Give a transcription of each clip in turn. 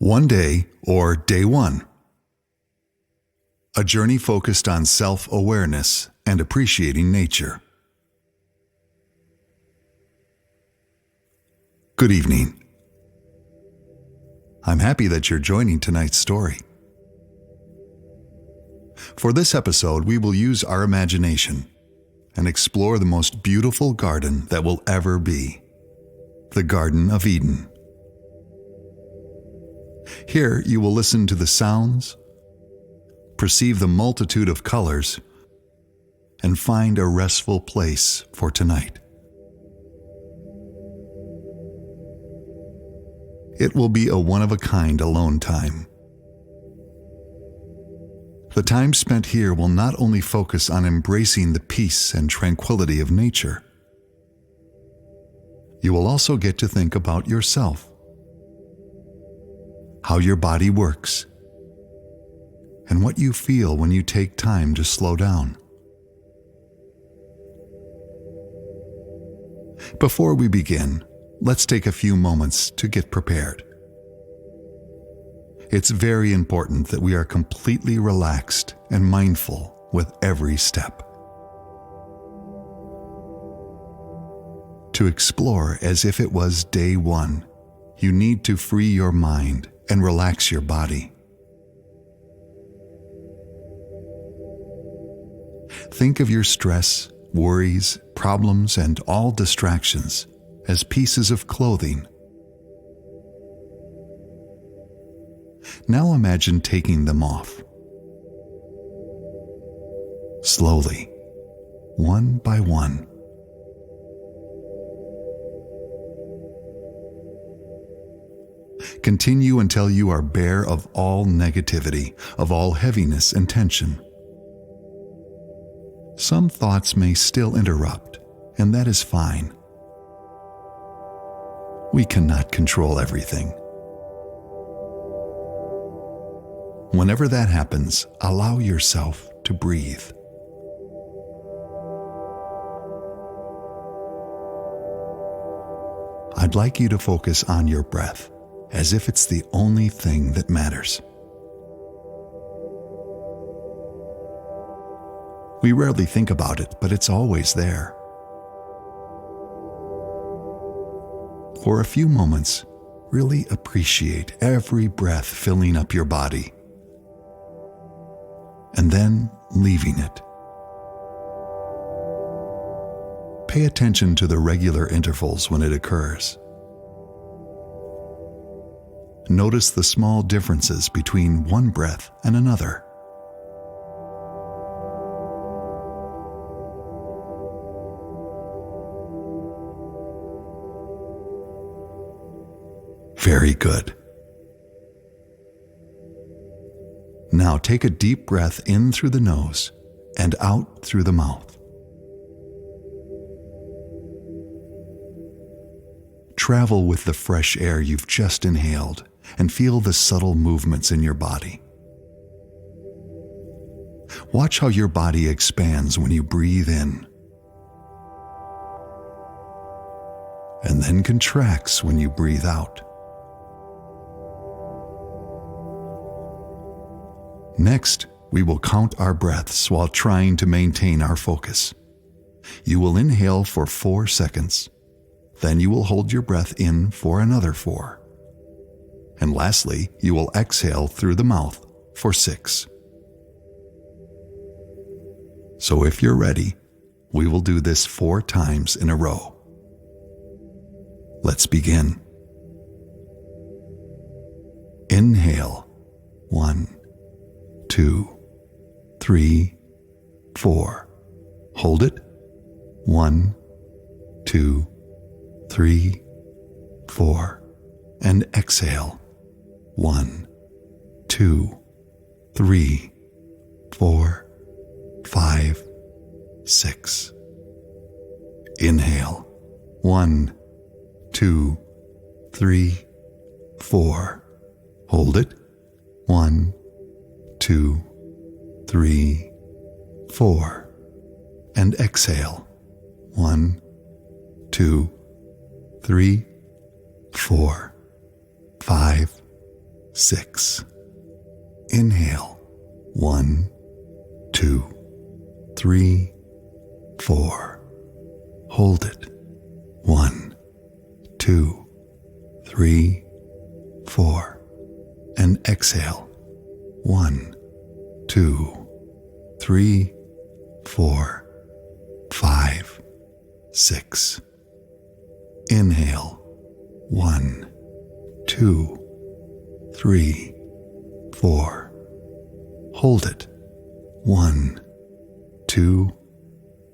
One Day, or Day 1. A journey focused on self-awareness and appreciating nature. Good evening. I'm happy that you're joining tonight's story. For this episode, we will use our imagination and explore the most beautiful garden that will ever be, the Garden of Eden. Here you will listen to the sounds, perceive the multitude of colors, and find a restful place for tonight. It will be a one-of-a-kind alone time. The time spent here will not only focus on embracing the peace and tranquility of nature, you will also get to think about yourself, how your body works, and what you feel when you take time to slow down. Before we begin, let's take a few moments to get prepared. It's very important that we are completely relaxed and mindful with every step. To explore as if it was day one, you need to free your mind and relax your body. Think of your stress, worries, problems, and all distractions as pieces of clothing. Now imagine taking them off. Slowly, one by one. Continue until you are bare of all negativity, of all heaviness and tension. Some thoughts may still interrupt, and that is fine. We cannot control everything. Whenever that happens, allow yourself to breathe. I'd like you to focus on your breath, as if it's the only thing that matters. We rarely think about it, but it's always there. For a few moments, really appreciate every breath filling up your body, and then leaving it. Pay attention to the regular intervals when it occurs. Notice the small differences between one breath and another. Very good. Now take a deep breath in through the nose and out through the mouth. Travel with the fresh air you've just inhaled and feel the subtle movements in your body. Watch how your body expands when you breathe in, and then contracts when you breathe out. Next, we will count our breaths while trying to maintain our focus. You will inhale for 4 seconds, then you will hold your breath in for another 4. And lastly, you will exhale through the mouth for 6. So if you're ready, we will do this 4 times in a row. Let's begin. Inhale. 1, 2, 3, 4. Hold it. 1, 2, 3, 4. And exhale. 1, 2, 3, 4, 5, 6. Inhale. 1, 2, 3, 4. Hold it. 1, 2, 3, 4. And exhale. 1, 2, 3, 4, 5, 6. Inhale. 1, 2, 3, 4. Hold it. 1, 2, 3, 4. And exhale. 1, 2, 3, 4, 5, 6. Inhale. 1, 2, 3, 4. Hold it. 1, 2,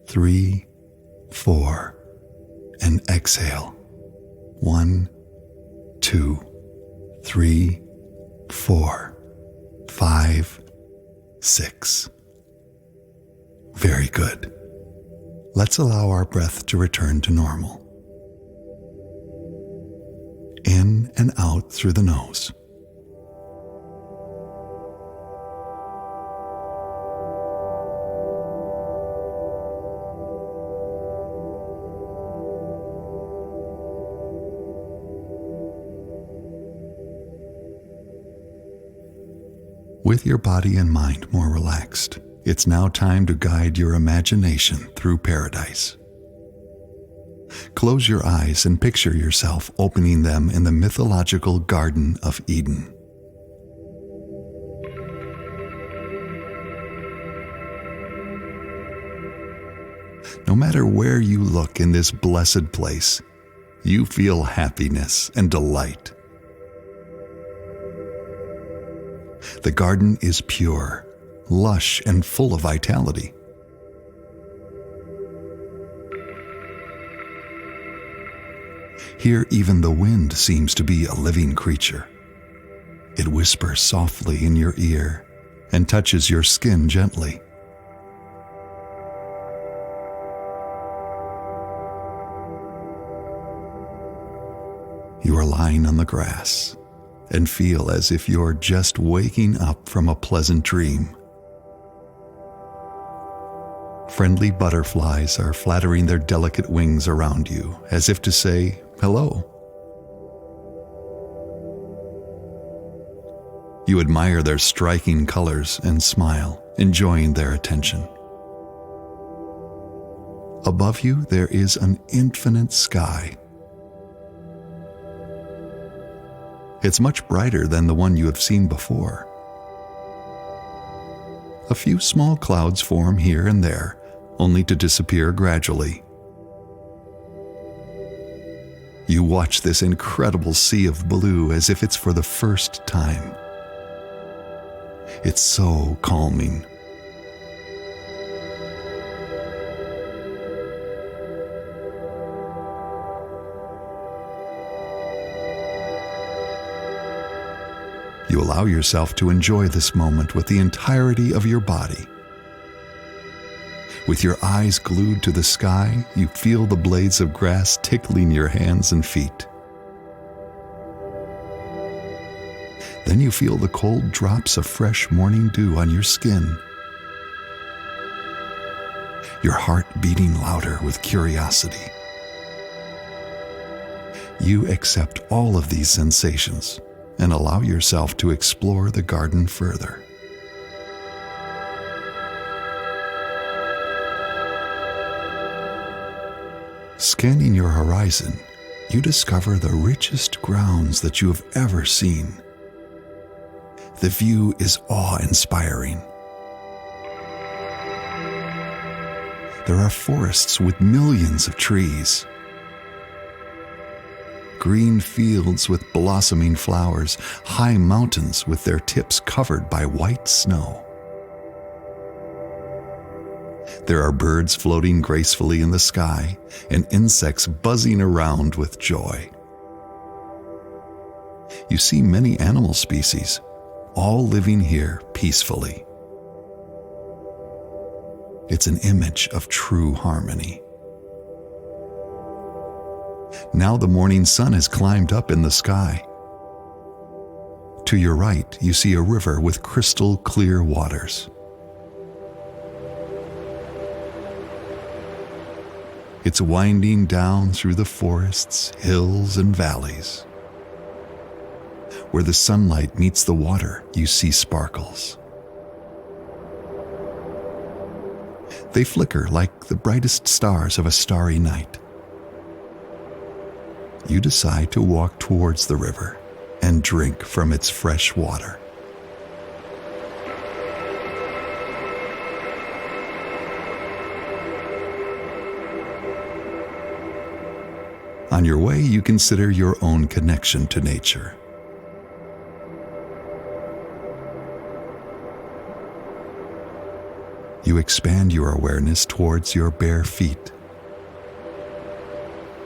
3, 4. And exhale. 1, 2, 3, 4, 5, 6. Very good. Let's allow our breath to return to normal. In and out through the nose. With your body and mind more relaxed, it's now time to guide your imagination through paradise. Close your eyes and picture yourself opening them in the mythological Garden of Eden. No matter where you look in this blessed place, you feel happiness and delight. The garden is pure, lush, and full of vitality. Here even the wind seems to be a living creature. It whispers softly in your ear and touches your skin gently. You are lying on the grass and feel as if you're just waking up from a pleasant dream. Friendly butterflies are flattering their delicate wings around you as if to say, hello. You admire their striking colors and smile, enjoying their attention. Above you, there is an infinite sky. It's much brighter than the one you have seen before. A few small clouds form here and there, only to disappear gradually. You watch this incredible sea of blue as if it's for the first time. It's so calming. You allow yourself to enjoy this moment with the entirety of your body. With your eyes glued to the sky, you feel the blades of grass tickling your hands and feet. Then you feel the cold drops of fresh morning dew on your skin. Your heart beating louder with curiosity. You accept all of these sensations and allow yourself to explore the garden further. Scanning your horizon, you discover the richest grounds that you have ever seen. The view is awe-inspiring. There are forests with millions of trees. Green fields with blossoming flowers, high mountains with their tips covered by white snow. There are birds floating gracefully in the sky and insects buzzing around with joy. You see many animal species, all living here peacefully. It's an image of true harmony. Now the morning sun has climbed up in the sky. To your right, you see a river with crystal clear waters. It's winding down through the forests, hills, and valleys. Where the sunlight meets the water, you see sparkles. They flicker like the brightest stars of a starry night. You decide to walk towards the river and drink from its fresh water. On your way, you consider your own connection to nature. You expand your awareness towards your bare feet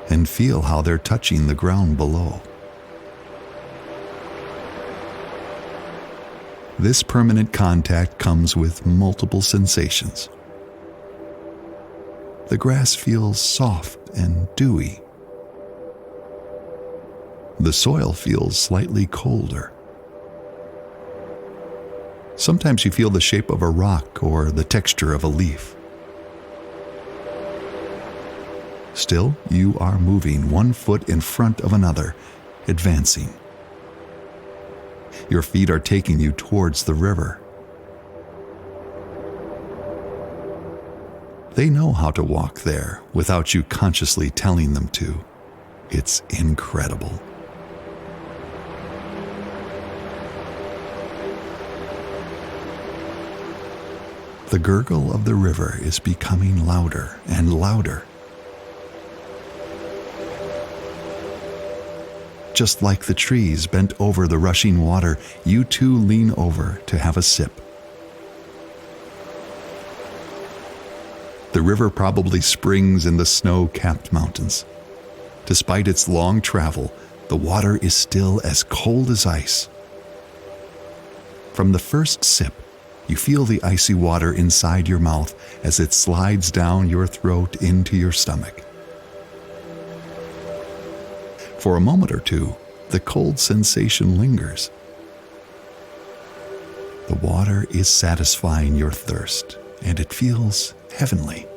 and feel how they're touching the ground below. This permanent contact comes with multiple sensations. The grass feels soft and dewy. The soil feels slightly colder. Sometimes you feel the shape of a rock or the texture of a leaf. Still, you are moving one foot in front of another, advancing. Your feet are taking you towards the river. They know how to walk there without you consciously telling them to. It's incredible. The gurgle of the river is becoming louder and louder. Just like the trees bent over the rushing water, you too lean over to have a sip. The river probably springs in the snow-capped mountains. Despite its long travel, the water is still as cold as ice. From the first sip, you feel the icy water inside your mouth as it slides down your throat into your stomach. For a moment or two, the cold sensation lingers. The water is satisfying your thirst, and it feels heavenly.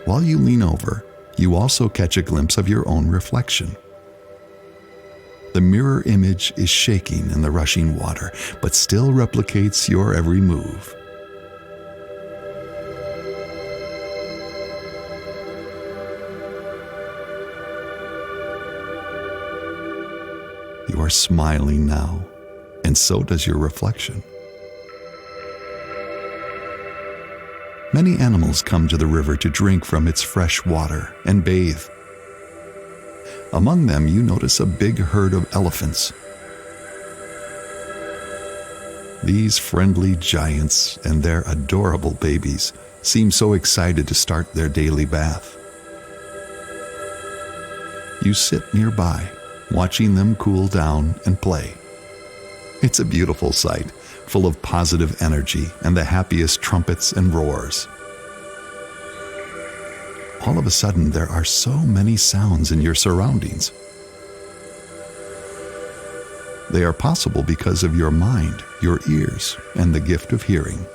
While you lean over, you also catch a glimpse of your own reflection. The mirror image is shaking in the rushing water, but still replicates your every move. You are smiling now, and so does your reflection. Many animals come to the river to drink from its fresh water and bathe. Among them, you notice a big herd of elephants. These friendly giants and their adorable babies seem so excited to start their daily bath. You sit nearby, watching them cool down and play. It's a beautiful sight, full of positive energy and the happiest trumpets and roars. All of a sudden, there are so many sounds in your surroundings. They are possible because of your mind, your ears, and the gift of hearing.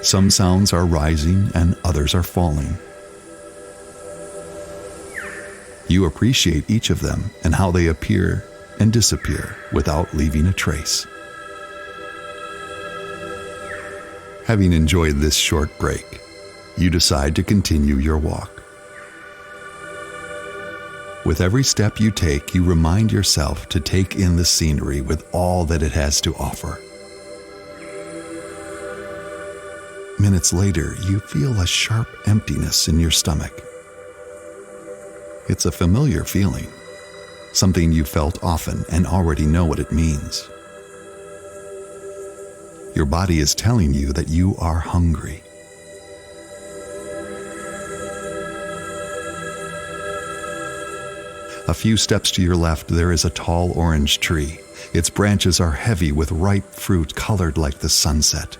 Some sounds are rising and others are falling. You appreciate each of them and how they appear and disappear without leaving a trace. Having enjoyed this short break, you decide to continue your walk. With every step you take, you remind yourself to take in the scenery with all that it has to offer. Minutes later, you feel a sharp emptiness in your stomach. It's a familiar feeling, something you felt often and already know what it means. Your body is telling you that you are hungry. A few steps to your left, there is a tall orange tree. Its branches are heavy with ripe fruit colored like the sunset.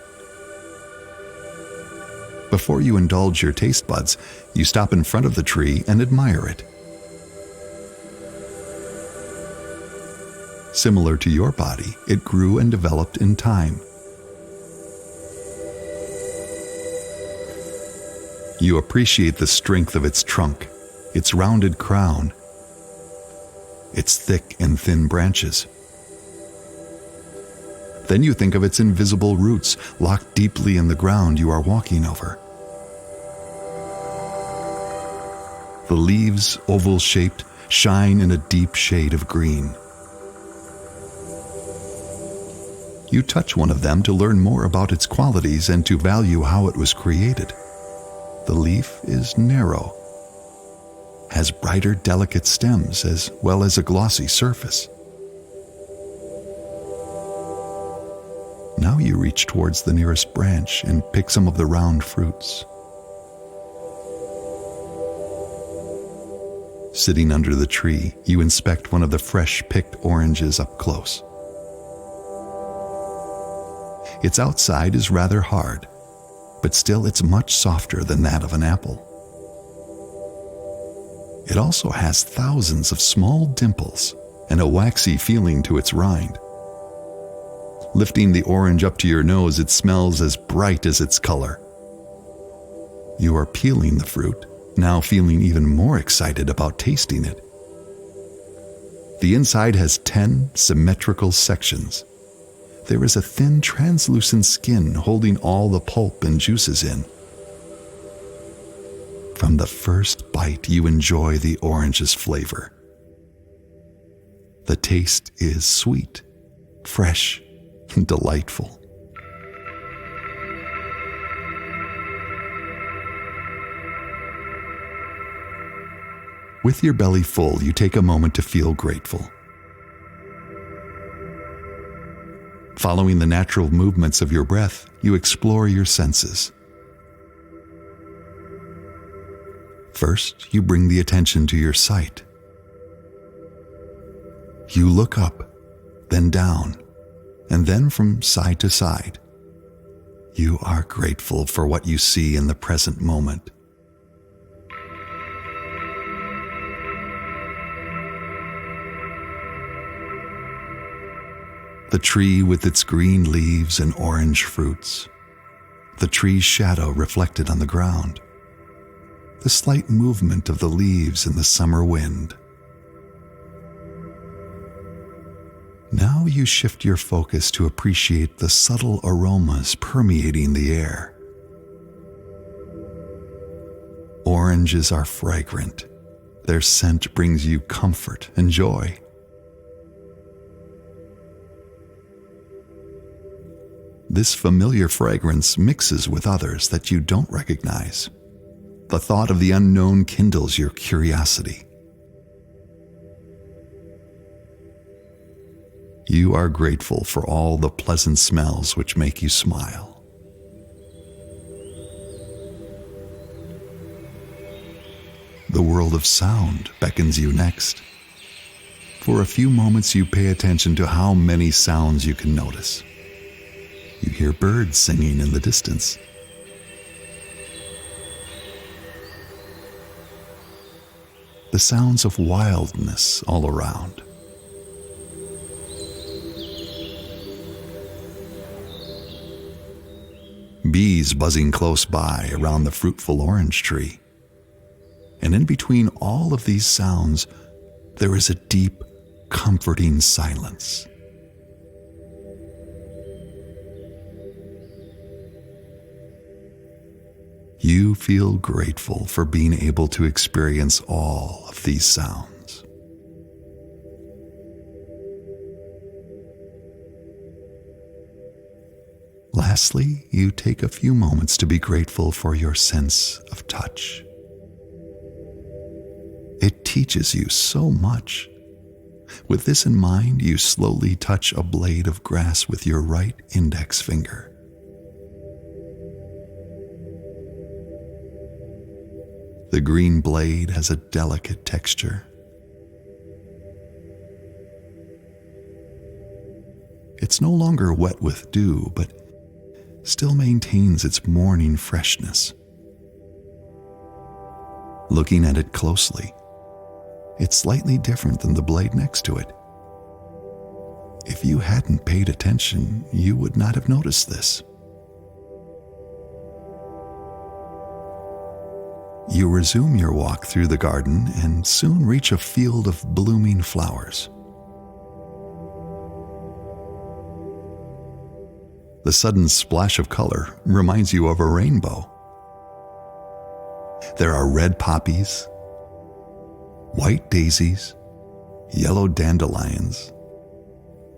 Before you indulge your taste buds, you stop in front of the tree and admire it. Similar to your body, it grew and developed in time. You appreciate the strength of its trunk, its rounded crown, its thick and thin branches. Then you think of its invisible roots locked deeply in the ground you are walking over. The leaves, oval-shaped, shine in a deep shade of green. You touch one of them to learn more about its qualities and to value how it was created. The leaf is narrow, has brighter, delicate stems as well as a glossy surface. Now you reach towards the nearest branch and pick some of the round fruits. Sitting under the tree, you inspect one of the fresh-picked oranges up close. Its outside is rather hard, but still it's much softer than that of an apple. It also has thousands of small dimples and a waxy feeling to its rind. Lifting the orange up to your nose, it smells as bright as its color. You are peeling the fruit, now feeling even more excited about tasting it. The inside has 10 symmetrical sections. There is a thin, translucent skin holding all the pulp and juices in. From the first bite, you enjoy the orange's flavor. The taste is sweet, fresh, and delightful. With your belly full, you take a moment to feel grateful. Following the natural movements of your breath, you explore your senses. First, you bring the attention to your sight. You look up, then down, and then from side to side. You are grateful for what you see in the present moment. The tree with its green leaves and orange fruits. The tree's shadow reflected on the ground. The slight movement of the leaves in the summer wind. Now you shift your focus to appreciate the subtle aromas permeating the air. Oranges are fragrant. Their scent brings you comfort and joy. This familiar fragrance mixes with others that you don't recognize. The thought of the unknown kindles your curiosity. You are grateful for all the pleasant smells which make you smile. The world of sound beckons you next. For a few moments you pay attention to how many sounds you can notice. You hear birds singing in the distance. The sounds of wildness all around. Bees buzzing close by around the fruitful orange tree. And in between all of these sounds, there is a deep, comforting silence. You feel grateful for being able to experience all of these sounds. Lastly, you take a few moments to be grateful for your sense of touch. It teaches you so much. With this in mind, you slowly touch a blade of grass with your right index finger. The green blade has a delicate texture. It's no longer wet with dew, but still maintains its morning freshness. Looking at it closely, it's slightly different than the blade next to it. if you hadn't paid attention, you would not have noticed this. You resume your walk through the garden and soon reach a field of blooming flowers. The sudden splash of color reminds you of a rainbow. There are red poppies, white daisies, yellow dandelions,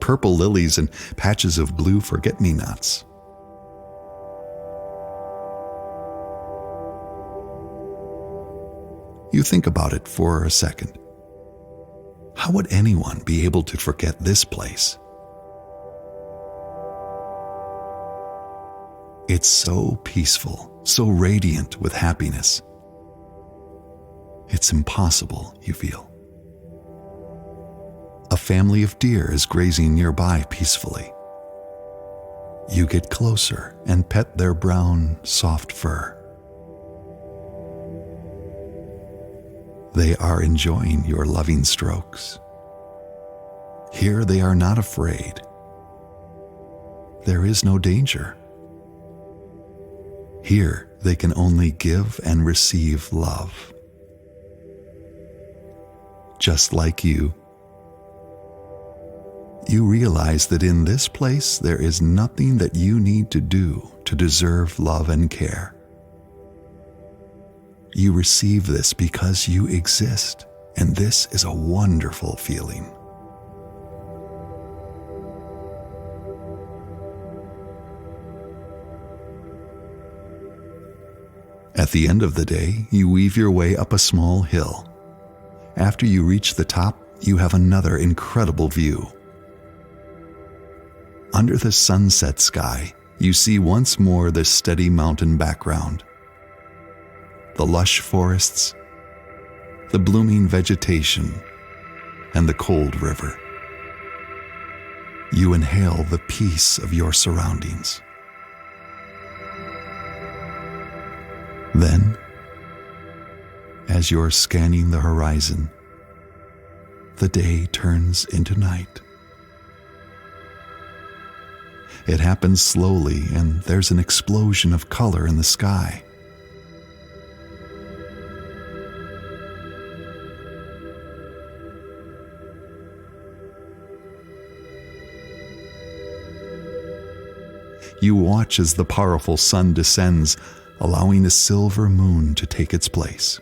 purple lilies, and patches of blue forget-me-nots. You think about it for a second. How would anyone be able to forget this place? It's so peaceful, so radiant with happiness. It's impossible, you feel. A family of deer is grazing nearby peacefully. You get closer and pet their brown, soft fur. They are enjoying your loving strokes. Here they are not afraid. There is no danger. Here they can only give and receive love. Just like you realize that in this place there is nothing that you need to do to deserve love and care. You receive this because you exist, and this is a wonderful feeling. At the end of the day, you weave your way up a small hill. After you reach the top, you have another incredible view. Under the sunset sky, you see once more the steady mountain background. The lush forests, the blooming vegetation, and the cold river. You inhale the peace of your surroundings. Then, as you're scanning the horizon, the day turns into night. It happens slowly, and there's an explosion of color in the sky. You watch as the powerful sun descends, allowing a silver moon to take its place.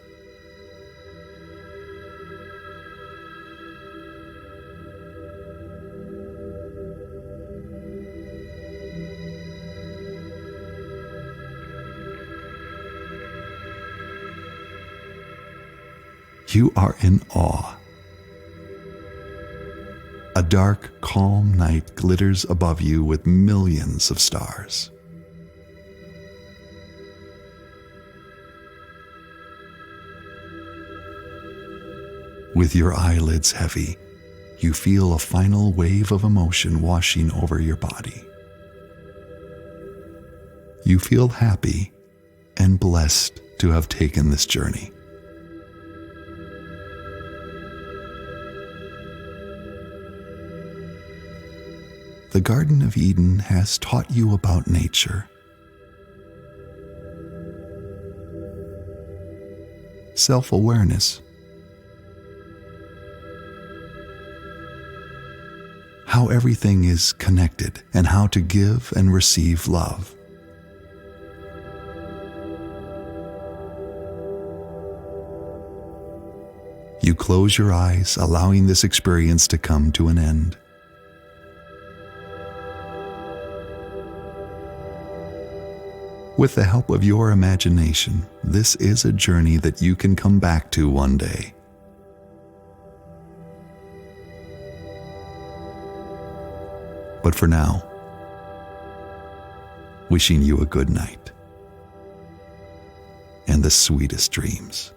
You are in awe. A dark, calm night glitters above you with millions of stars. With your eyelids heavy, you feel a final wave of emotion washing over your body. You feel happy and blessed to have taken this journey. The Garden of Eden has taught you about nature, self-awareness, how everything is connected, and how to give and receive love. You close your eyes, allowing this experience to come to an end. With the help of your imagination, this is a journey that you can come back to one day. But for now, wishing you a good night and the sweetest dreams.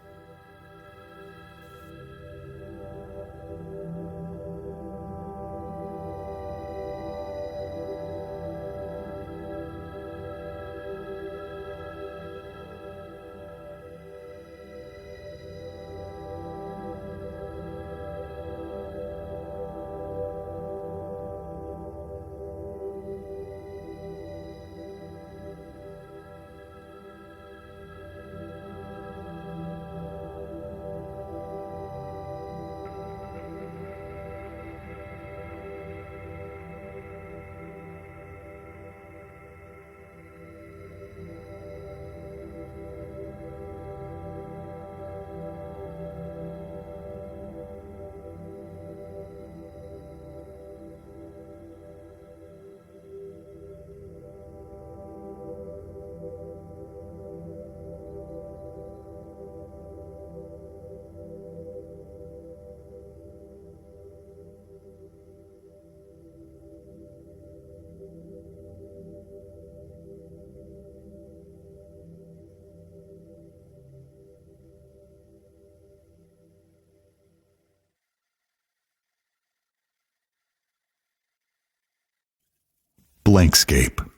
Blankscape.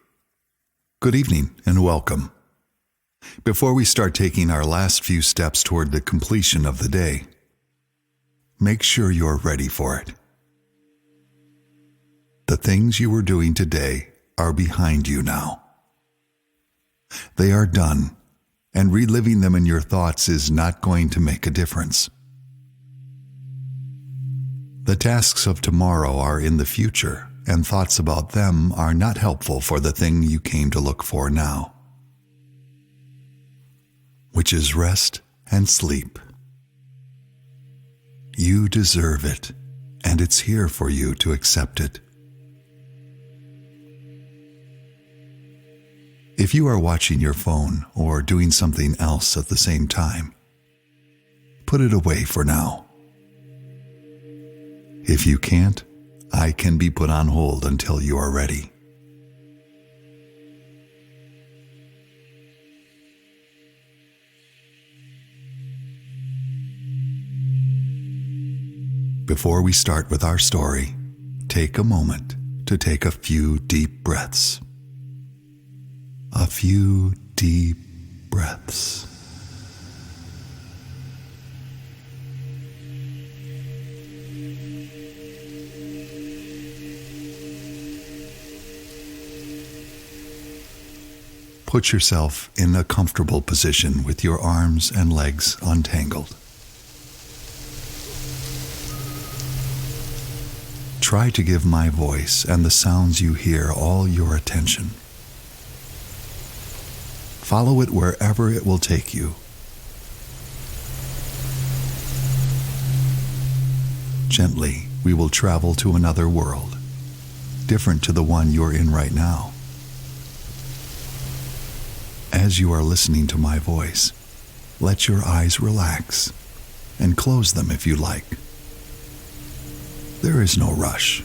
Good evening and welcome. Before we start taking our last few steps toward the completion of the day, make sure you're ready for it. The things you were doing today are behind you now. They are done, and reliving them in your thoughts is not going to make a difference. The tasks of tomorrow are in the future, and thoughts about them are not helpful for the thing you came to look for now, which is rest and sleep. You deserve it, and it's here for you to accept it. If you are watching your phone or doing something else at the same time, put it away for now. If you can't, I can be put on hold until you are ready. Before we start with our story, take a moment to take a few deep breaths. A few deep breaths. Put yourself in a comfortable position with your arms and legs untangled. Try to give my voice and the sounds you hear all your attention. Follow it wherever it will take you. Gently, we will travel to another world, different to the one you're in right now. As you are listening to my voice, let your eyes relax and close them if you like. There is no rush.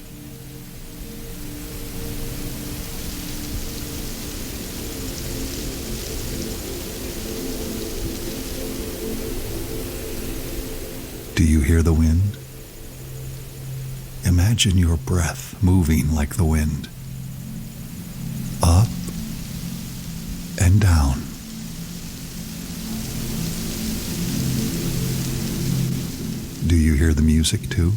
Do you hear the wind? Imagine your breath moving like the wind. Up and down. Do you hear the music too?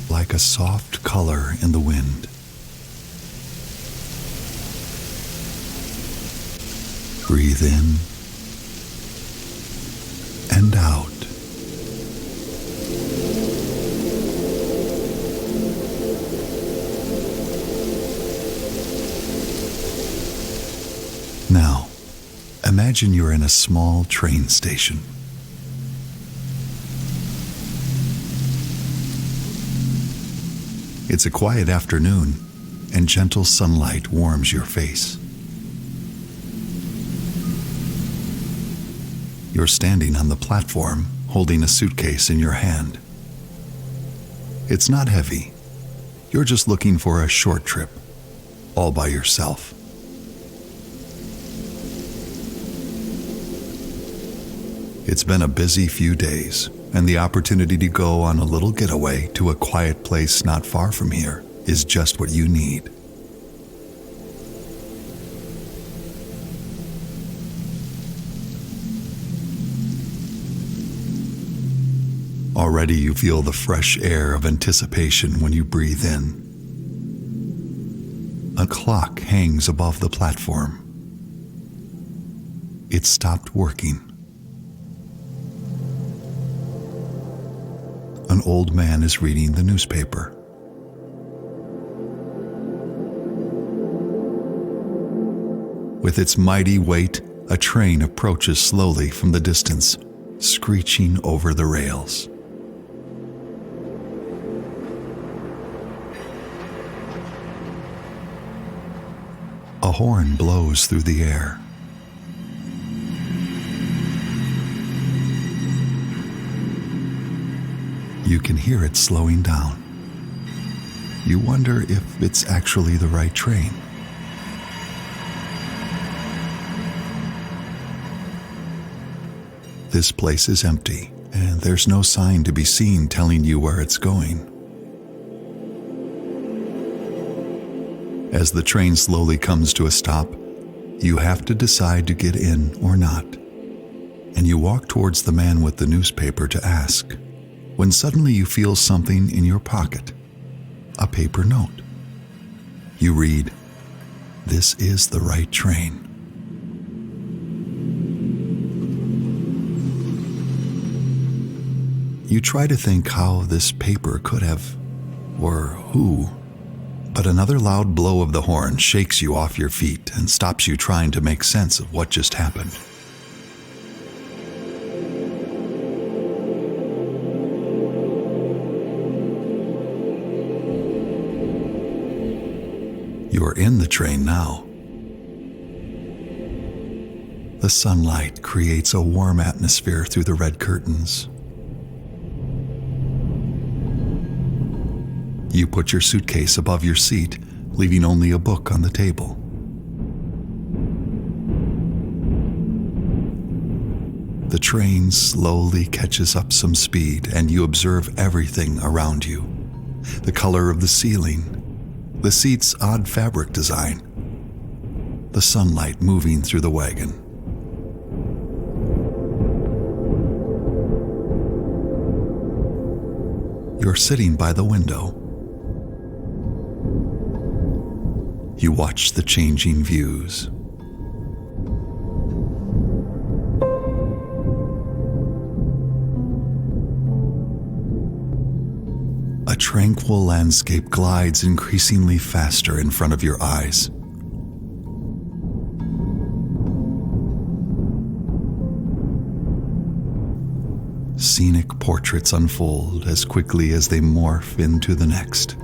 Like a soft color in the wind. Breathe in and out. Now, imagine you're in a small train station. It's a quiet afternoon, and gentle sunlight warms your face. You're standing on the platform, holding a suitcase in your hand. It's not heavy. You're just looking for a short trip, all by yourself. It's been a busy few days, and the opportunity to go on a little getaway to a quiet place not far from here is just what you need. Already you feel the fresh air of anticipation when you breathe in. A clock hangs above the platform. It stopped working. An old man is reading the newspaper. With its mighty weight, a train approaches slowly from the distance, screeching over the rails. A horn blows through the air. You can hear it slowing down. You wonder if it's actually the right train. This place is empty, and there's no sign to be seen telling you where it's going. As the train slowly comes to a stop, you have to decide to get in or not. And you walk towards the man with the newspaper to ask, when suddenly you feel something in your pocket, a paper note. You read, "This is the right train." You try to think how this paper could have, or who, but another loud blow of the horn shakes you off your feet and stops you trying to make sense of what just happened. You're in the train now. The sunlight creates a warm atmosphere through the red curtains. You put your suitcase above your seat, leaving only a book on the table. The train slowly catches up some speed, and you observe everything around you. The color of the ceiling, the seat's odd fabric design, the sunlight moving through the wagon. You're sitting by the window. You watch the changing views. A tranquil landscape glides increasingly faster in front of your eyes. Scenic portraits unfold as quickly as they morph into the next.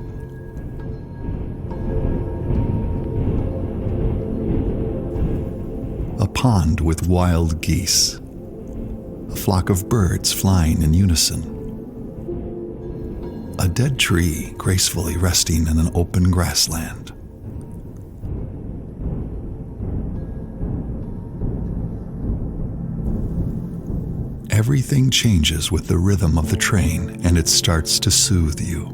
A pond with wild geese, a flock of birds flying in unison, a dead tree gracefully resting in an open grassland. Everything changes with the rhythm of the train, and it starts to soothe you.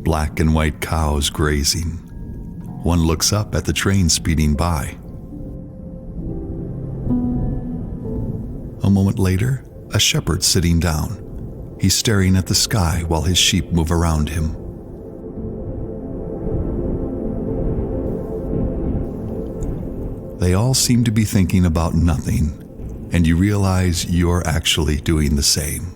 Black and white cows grazing. One looks up at the train speeding by. A moment later, a shepherd sitting down. He's staring at the sky while his sheep move around him. They all seem to be thinking about nothing, and you realize you're actually doing the same.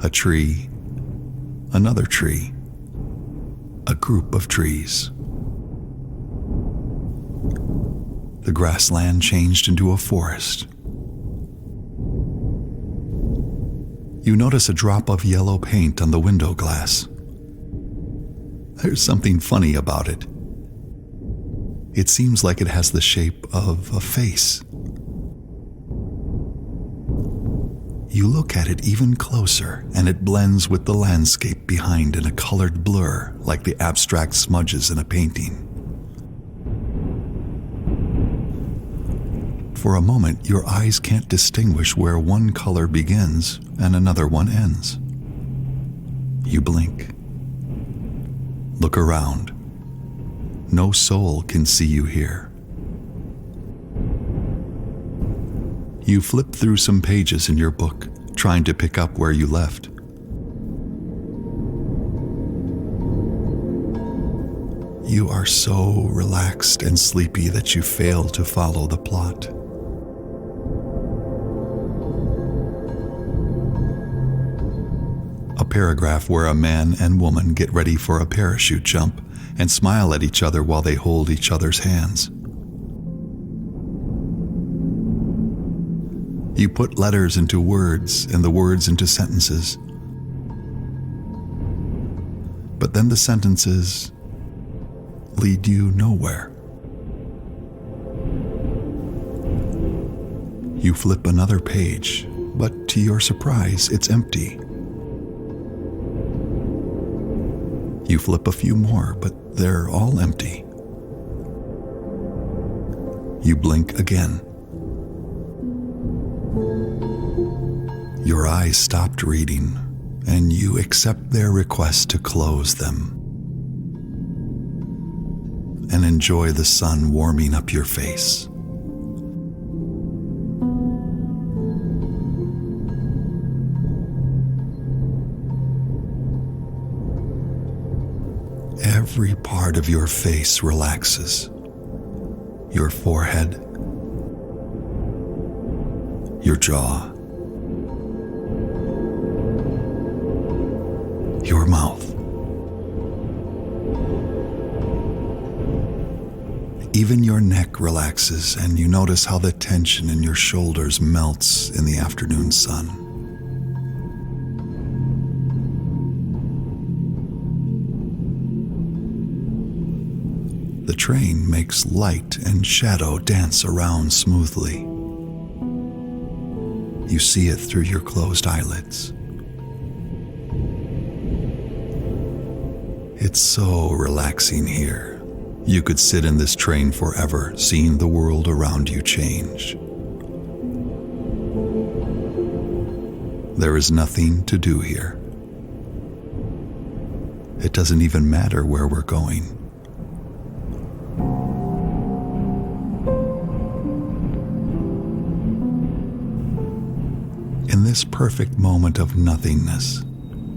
A tree, another tree, a group of trees. The grassland changed into a forest. You notice a drop of yellow paint on the window glass. There's something funny about it. It seems like it has the shape of a face. You look at it even closer, and it blends with the landscape behind in a colored blur, like the abstract smudges in a painting. For a moment, your eyes can't distinguish where one color begins and another one ends. You blink. Look around. No soul can see you here. You flip through some pages in your book, trying to pick up where you left. You are so relaxed and sleepy that you fail to follow the plot. A paragraph where a man and woman get ready for a parachute jump and smile at each other while they hold each other's hands. You put letters into words and the words into sentences. But then the sentences lead you nowhere. You flip another page, but to your surprise, it's empty. You flip a few more, but they're all empty. You blink again. Your eyes stopped reading, and you accept their request to close them and enjoy the sun warming up your face. Every part of your face relaxes. Your forehead, your jaw, your mouth. Even your neck relaxes, and you notice how the tension in your shoulders melts in the afternoon sun. The train makes light and shadow dance around smoothly. You see it through your closed eyelids. It's so relaxing here. You could sit in this train forever, seeing the world around you change. There is nothing to do here. It doesn't even matter where we're going. In this perfect moment of nothingness,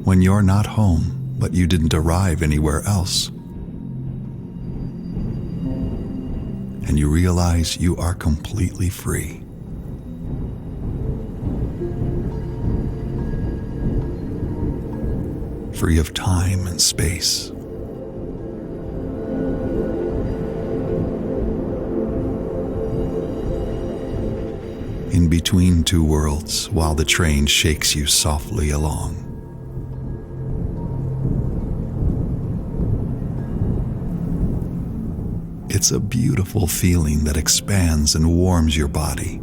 when you're not home, but you didn't arrive anywhere else, and you realize you are completely free. Free of time and space. In between two worlds, while the train shakes you softly along. It's a beautiful feeling that expands and warms your body.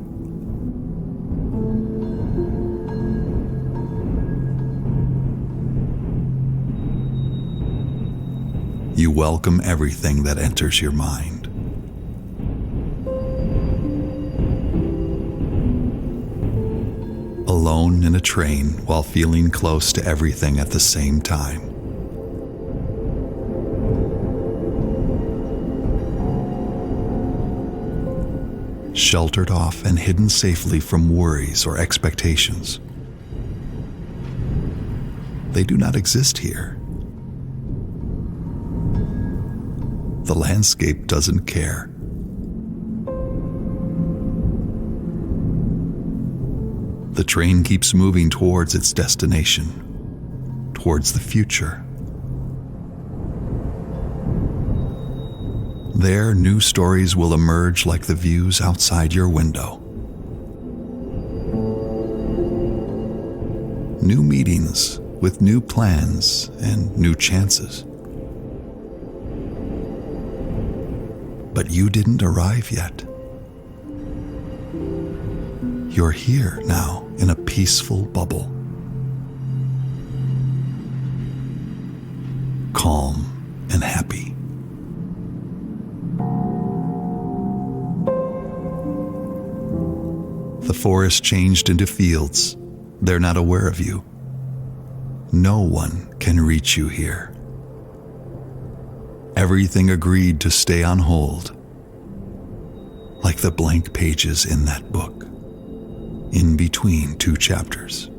You welcome everything that enters your mind. Alone in a train while feeling close to everything at the same time. Sheltered off and hidden safely from worries or expectations. They do not exist here. The landscape doesn't care. The train keeps moving towards its destination, towards the future. There, new stories will emerge like the views outside your window. New meetings with new plans and new chances. But you didn't arrive yet. You're here now in a peaceful bubble. Calm and happy. The forest changed into fields. They're not aware of you. No one can reach you here. Everything agreed to stay on hold, like the blank pages in that book, in between two chapters.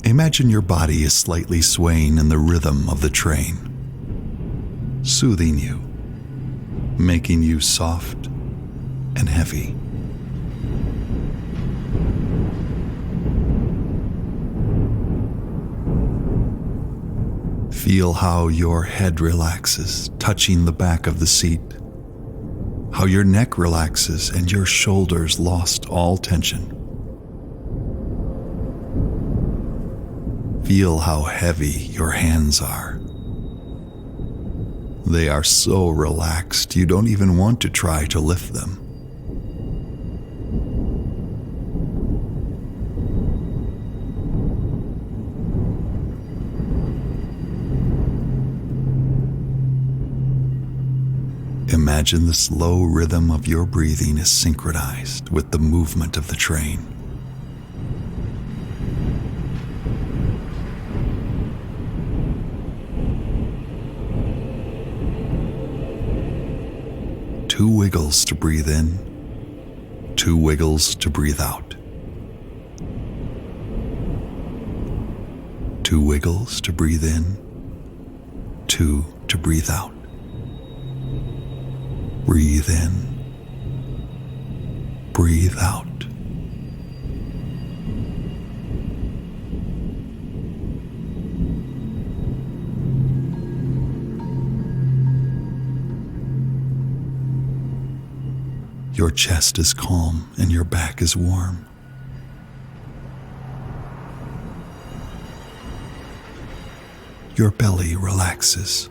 Imagine your body is slightly swaying in the rhythm of the train, soothing you, making you soft and heavy. Feel how your head relaxes, touching the back of the seat, how your neck relaxes and your shoulders lost all tension. Feel how heavy your hands are. They are so relaxed you don't even want to try to lift them. Imagine the slow rhythm of your breathing is synchronized with the movement of the train. Two wiggles to breathe in, two wiggles to breathe out. Two wiggles to breathe in, two to breathe out. Breathe in, breathe out. Your chest is calm and your back is warm. Your belly relaxes.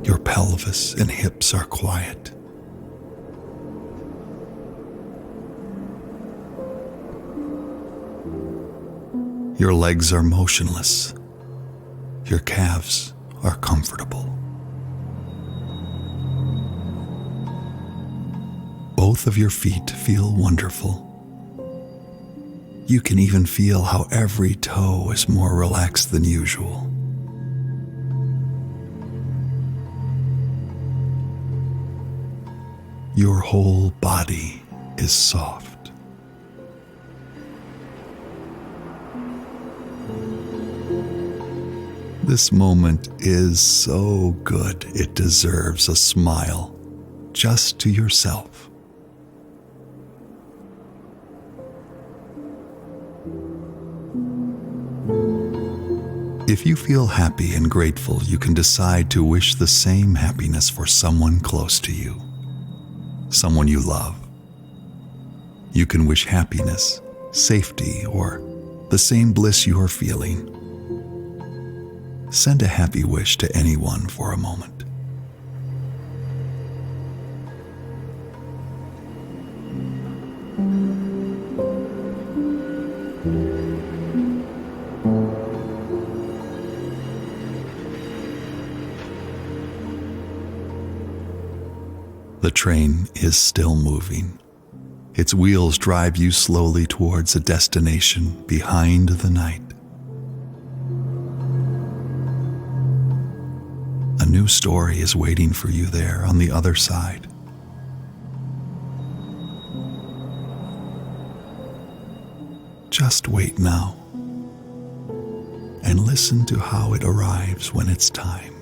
Your pelvis and hips are quiet. Your legs are motionless. Your calves are comfortable. Both of your feet feel wonderful. You can even feel how every toe is more relaxed than usual. Your whole body is soft. This moment is so good, it deserves a smile just to yourself. If you feel happy and grateful, you can decide to wish the same happiness for someone close to you, someone you love. You can wish happiness, safety, or the same bliss you are feeling. Send a happy wish to anyone for a moment. The train is still moving. Its wheels drive you slowly towards a destination behind the night. A new story is waiting for you there on the other side. Just wait now and listen to how it arrives when it's time.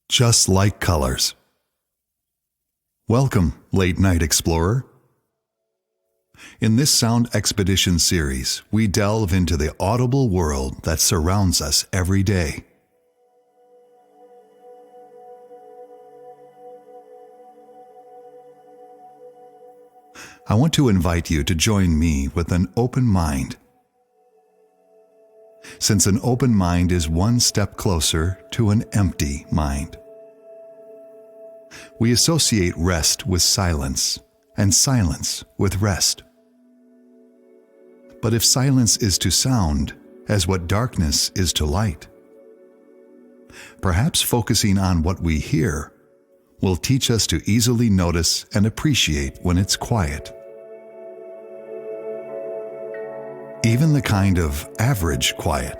just like colors. Welcome, late night explorer. In this sound expedition series, we delve into the audible world that surrounds us every day. I want to invite you to join me with an open mind. Since an open mind is one step closer to an empty mind. We associate rest with silence, and silence with rest. But if silence is to sound as what darkness is to light, perhaps focusing on what we hear will teach us to easily notice and appreciate when it's quiet. Even the kind of average quiet,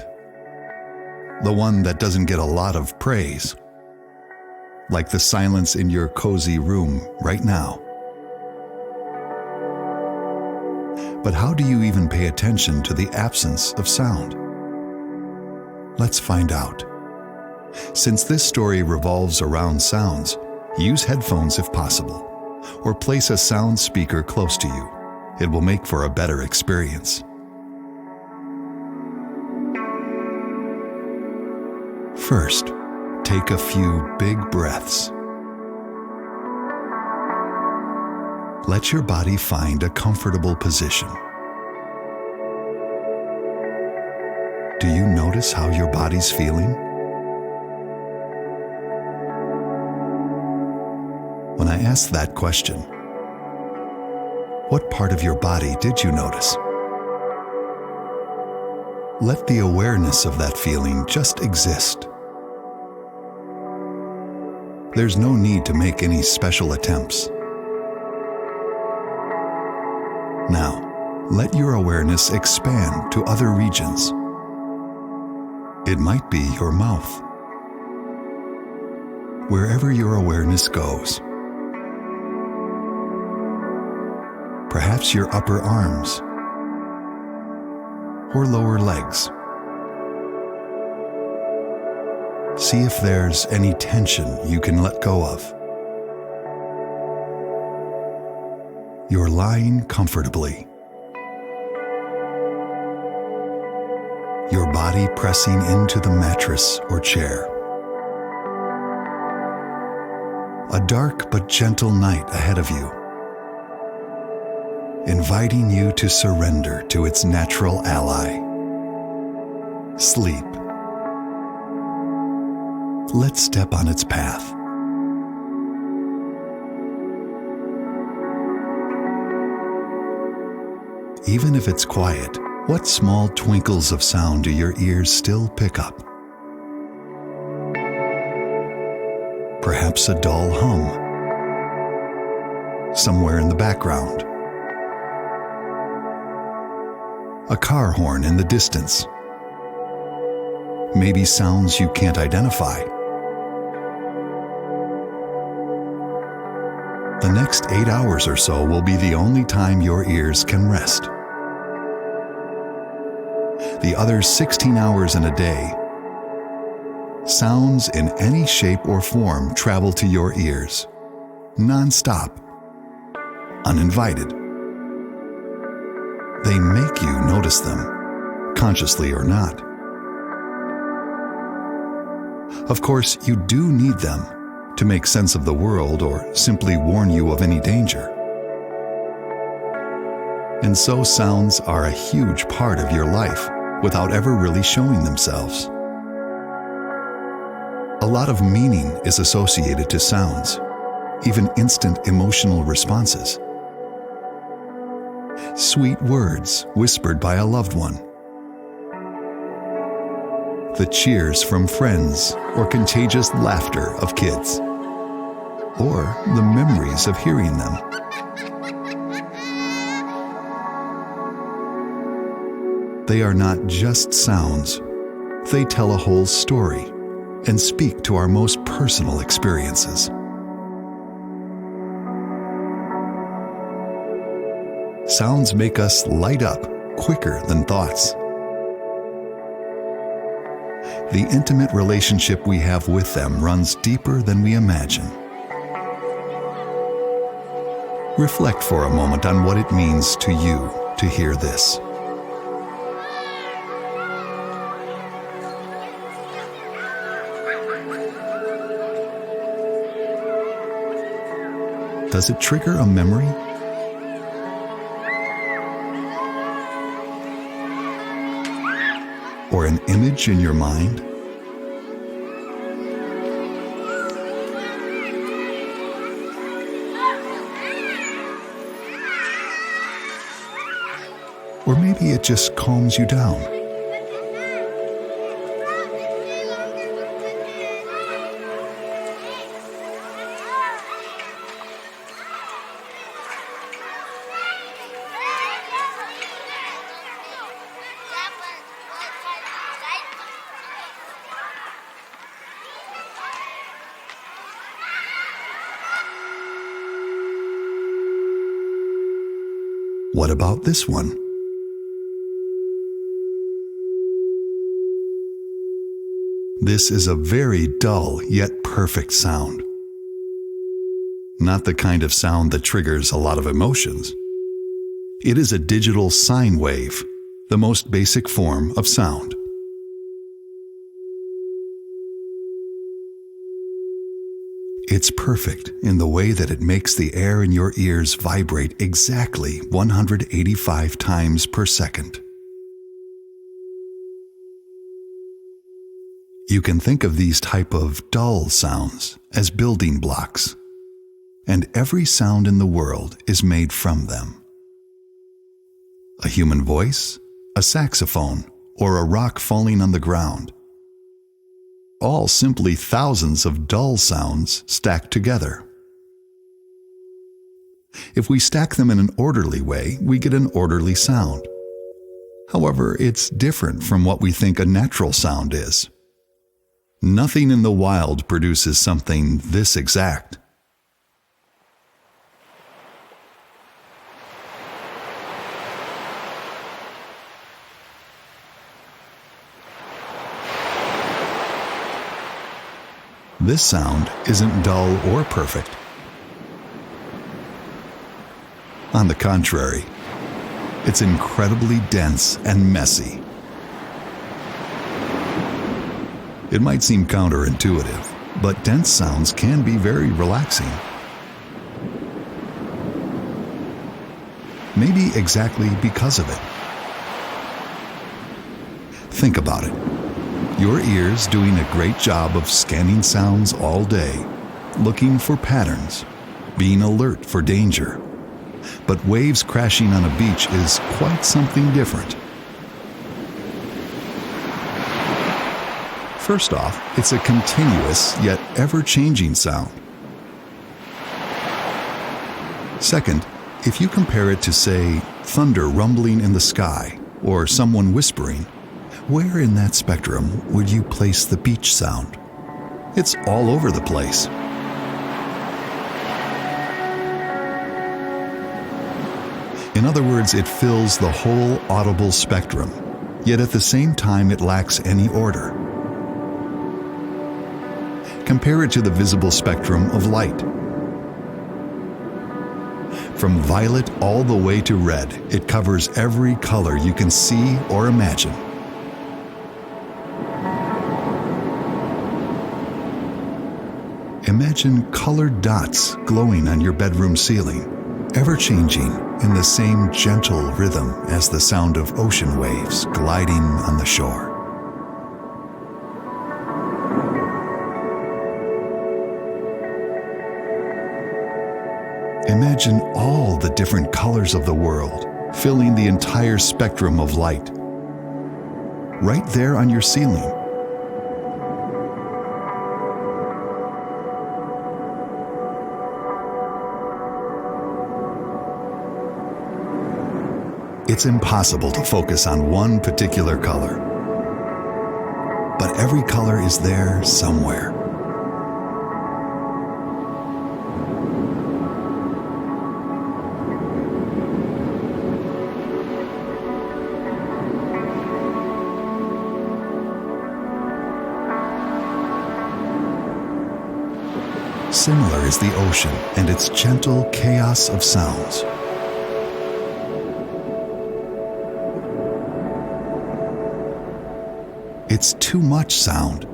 the one that doesn't get a lot of praise, like the silence in your cozy room right now. But how do you even pay attention to the absence of sound? Let's find out. Since this story revolves around sounds, use headphones if possible, or place a sound speaker close to you. It will make for a better experience. First, take a few big breaths. Let your body find a comfortable position. Do you notice how your body's feeling? When I asked that question, what part of your body did you notice? Let the awareness of that feeling just exist. There's no need to make any special attempts. Now, let your awareness expand to other regions. It might be your mouth. Wherever your awareness goes. Perhaps your upper arms or lower legs. See if there's any tension you can let go of. You're lying comfortably. Your body pressing into the mattress or chair. A dark but gentle night ahead of you, inviting you to surrender to its natural ally, sleep. Let's step on its path. Even if it's quiet, what small twinkles of sound do your ears still pick up? Perhaps a dull hum somewhere in the background. A car horn in the distance. Maybe sounds you can't identify. The next 8 hours or so will be the only time your ears can rest. The other 16 hours in a day, sounds in any shape or form travel to your ears, non-stop, uninvited. They make you notice them, consciously or not. Of course, you do need them to make sense of the world or simply warn you of any danger. And so sounds are a huge part of your life without ever really showing themselves. A lot of meaning is associated to sounds, even instant emotional responses. Sweet words whispered by a loved one. The cheers from friends or contagious laughter of kids. Or the memories of hearing them. They are not just sounds. They tell a whole story and speak to our most personal experiences. Sounds make us light up quicker than thoughts. The intimate relationship we have with them runs deeper than we imagine. Reflect for a moment on what it means to you to hear this. Does it trigger a memory? Or an image in your mind? Or maybe it just calms you down. What about this one? This is a very dull yet perfect sound. Not the kind of sound that triggers a lot of emotions. It is a digital sine wave, the most basic form of sound. It's perfect in the way that it makes the air in your ears vibrate exactly 185 times per second. You can think of these type of dull sounds as building blocks, and every sound in the world is made from them. A human voice, a saxophone, or a rock falling on the ground. All simply thousands of dull sounds stacked together. If we stack them in an orderly way, we get an orderly sound. However, it's different from what we think a natural sound is. Nothing in the wild produces something this exact. This sound isn't dull or perfect. On the contrary, it's incredibly dense and messy. It might seem counterintuitive, but dense sounds can be very relaxing. Maybe exactly because of it. Think about it. Your ears doing a great job of scanning sounds all day, looking for patterns, being alert for danger. But waves crashing on a beach is quite something different. First off, it's a continuous yet ever-changing sound. Second, if you compare it to, say, thunder rumbling in the sky or someone whispering, where in that spectrum would you place the beach sound? It's all over the place. In other words, it fills the whole audible spectrum, yet at the same time it lacks any order. Compare it to the visible spectrum of light. From violet all the way to red, it covers every color you can see or imagine. Imagine colored dots glowing on your bedroom ceiling, ever-changing in the same gentle rhythm as the sound of ocean waves gliding on the shore. Imagine all the different colors of the world filling the entire spectrum of light. Right there on your ceiling. It's impossible to focus on one particular color, but every color is there somewhere. similar is the ocean and its gentle chaos of sounds. It's too much sound.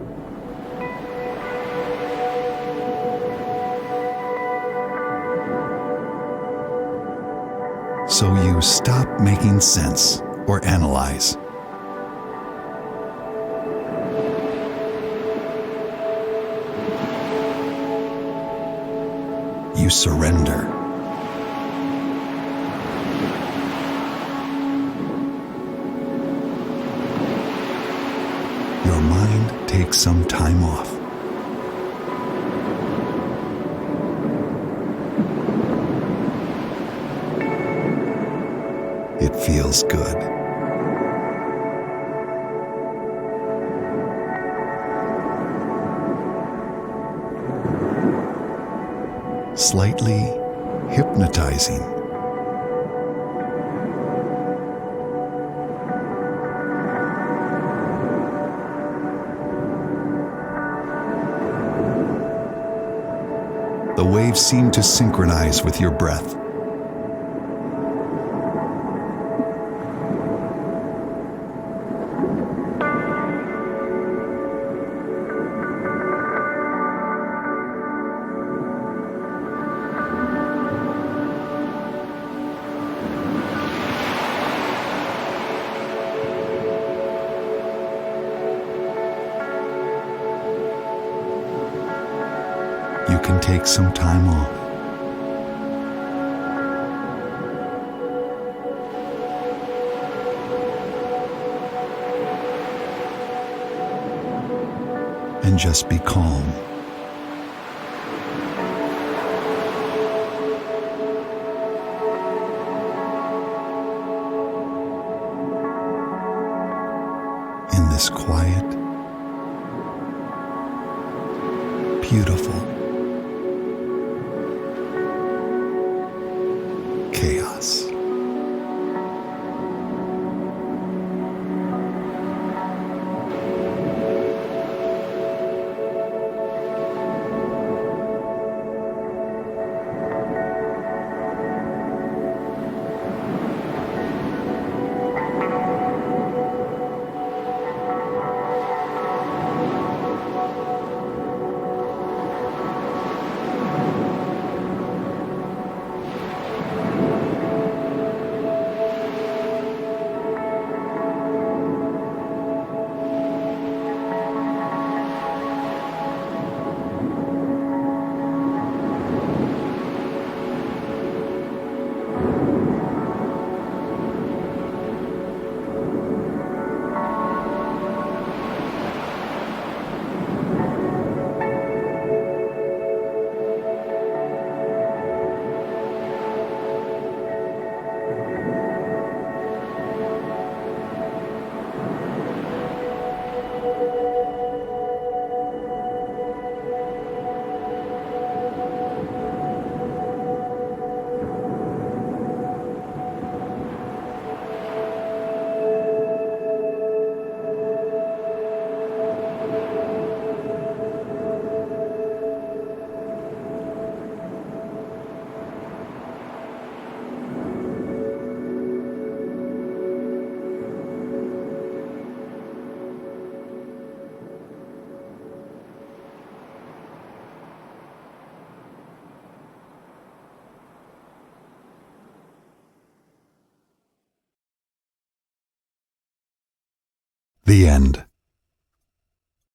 So you stop making sense or analyze. You surrender. Your mind takes some time off. It feels good. Slightly hypnotizing. The waves seem to synchronize with your breath. You can take some time off. And just be calm. In this quiet, beautiful chaos. The end.